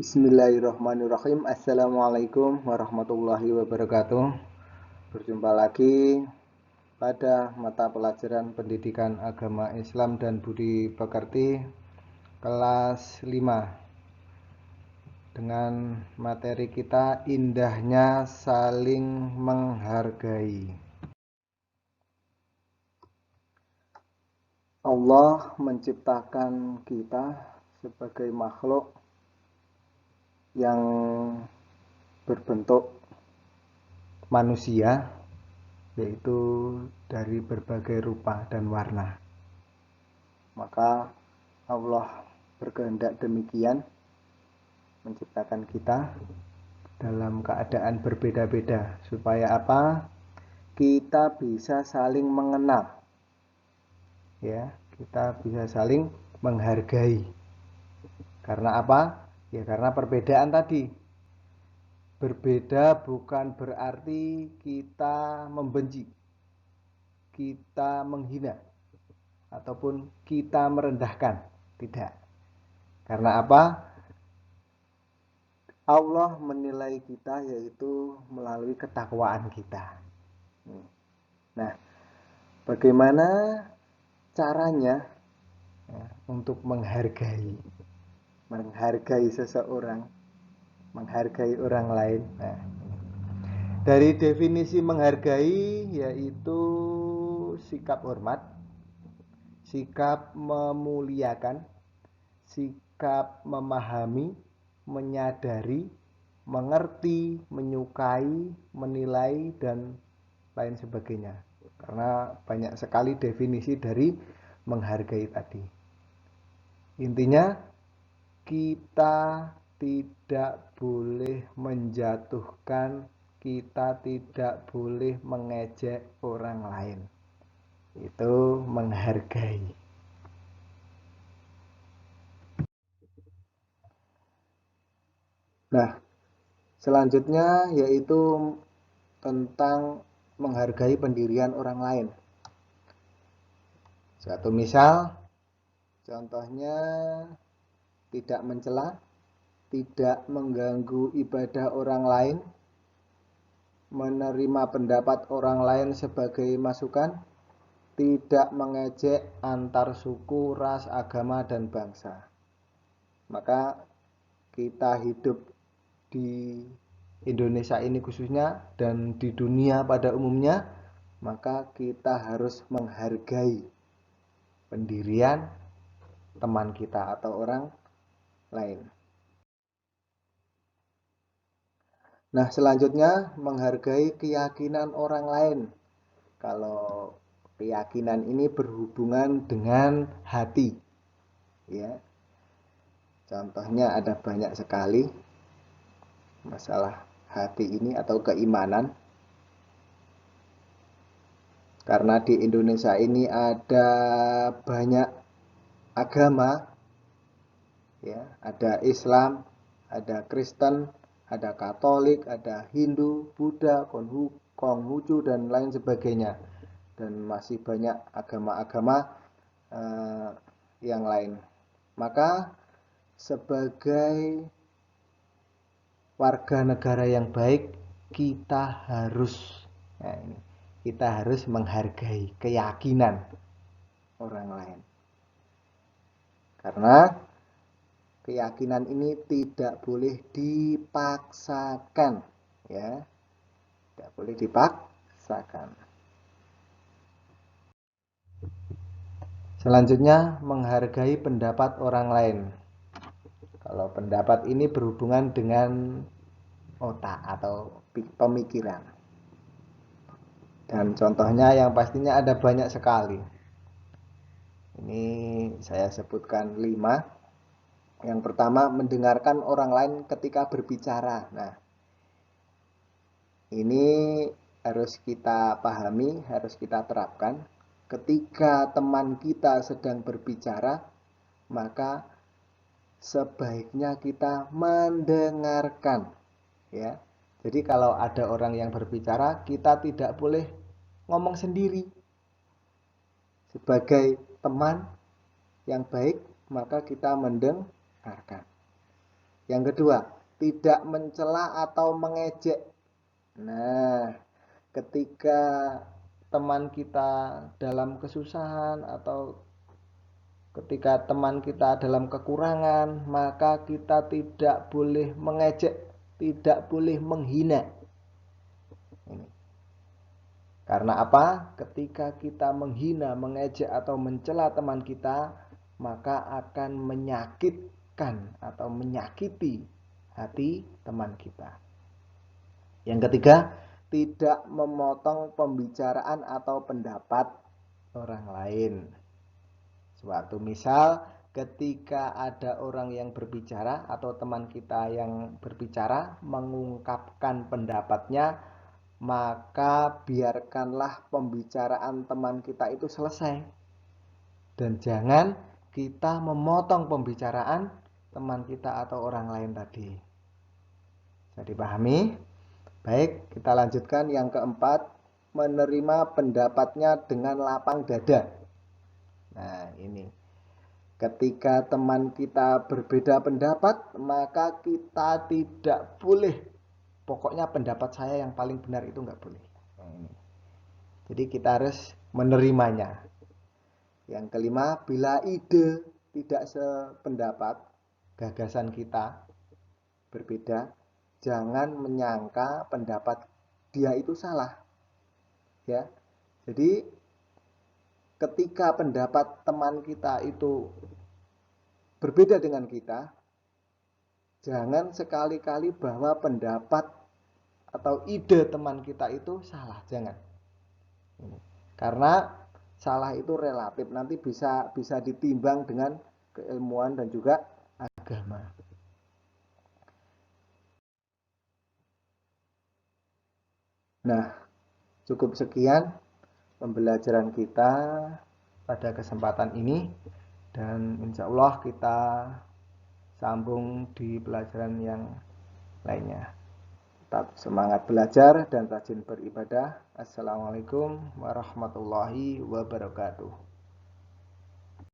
Bismillahirrahmanirrahim. Assalamualaikum warahmatullahi wabarakatuh. Berjumpa lagi pada mata pelajaran Pendidikan Agama Islam dan Budi Pekerti kelas 5 dengan materi kita indahnya saling menghargai. Allah menciptakan kita sebagai makhluk yang berbentuk manusia, yaitu dari berbagai rupa dan warna. Maka Allah berkehendak demikian, menciptakan kita dalam keadaan berbeda-beda. Supaya apa? Kita bisa saling mengenal, ya, kita bisa saling menghargai. Karena apa? Ya karena perbedaan tadi. Berbeda bukan berarti kita membenci, kita menghina, ataupun kita merendahkan. Tidak. Karena apa? Allah menilai kita yaitu melalui ketakwaan kita. Nah, bagaimana caranya untuk menghargai seseorang, menghargai orang lain? Nah, dari definisi menghargai yaitu sikap hormat, sikap memuliakan, sikap memahami, menyadari, mengerti, menyukai, menilai, dan lain sebagainya. Karena banyak sekali definisi dari menghargai tadi. Intinya, kita tidak boleh menjatuhkan, kita tidak boleh mengejek orang lain. Itu menghargai. Nah, selanjutnya yaitu tentang menghargai pendirian orang lain. Suatu misal, contohnya tidak mencela, tidak mengganggu ibadah orang lain, menerima pendapat orang lain sebagai masukan, tidak mengejek antar suku, ras, agama, dan bangsa. Maka kita hidup di Indonesia ini khususnya dan di dunia pada umumnya, maka kita harus menghargai pendirian teman kita atau orang lain. Nah, selanjutnya menghargai keyakinan orang lain. Kalau keyakinan ini berhubungan dengan hati, ya. Contohnya ada banyak sekali masalah hati ini atau keimanan. Karena di Indonesia ini ada banyak agama, ya, ada Islam, ada Kristen, ada Katolik, ada Hindu, Buddha, Konghucu, dan lain sebagainya. Dan masih banyak agama-agama yang lain. Maka sebagai warga negara yang baik, kita harus menghargai keyakinan orang lain. Karena keyakinan ini tidak boleh dipaksakan, ya. Tidak boleh dipaksakan. Selanjutnya, menghargai pendapat orang lain. Kalau pendapat ini berhubungan dengan otak atau pemikiran. Dan contohnya yang pastinya ada banyak sekali. Ini saya sebutkan 5. Yang pertama, mendengarkan orang lain ketika berbicara. Nah, ini harus kita pahami, harus kita terapkan. Ketika teman kita sedang berbicara, maka sebaiknya kita mendengarkan, ya. Jadi kalau ada orang yang berbicara, kita tidak boleh ngomong sendiri. Sebagai teman yang baik, maka kita mendengarkan. Yang kedua, tidak mencela atau mengejek. Nah, ketika teman kita dalam kesusahan atau ketika teman kita dalam kekurangan, maka kita tidak boleh mengejek, tidak boleh menghina. Ini. Karena apa? Ketika kita menghina, mengejek atau mencela teman kita, maka akan menyakitkan atau menyakiti hati teman kita. Yang ketiga, tidak memotong pembicaraan atau pendapat orang lain. Suatu misal, ketika ada orang yang berbicara atau teman kita yang berbicara mengungkapkan pendapatnya, maka biarkanlah pembicaraan teman kita itu selesai. Dan jangan kita memotong pembicaraan teman kita atau orang lain tadi. Bisa dipahami? Baik, kita lanjutkan yang keempat, menerima pendapatnya dengan lapang dada. Nah, ini. Ketika teman kita berbeda pendapat, maka kita tidak boleh, pokoknya pendapat saya yang paling benar itu nggak boleh. Nah, ini. Jadi kita harus menerimanya. Yang kelima, bila ide tidak sependapat, gagasan kita berbeda, jangan menyangka pendapat dia itu salah. Ya. Jadi ketika pendapat teman kita itu berbeda dengan kita, jangan sekali-kali bahwa pendapat atau ide teman kita itu salah, jangan. Karena salah itu relatif, nanti bisa ditimbang dengan keilmuan dan juga agama. Nah, cukup sekian pembelajaran kita pada kesempatan ini, dan insya Allah kita sambung di pelajaran yang lainnya. Tetap semangat belajar dan rajin beribadah. Assalamualaikum warahmatullahi wabarakatuh.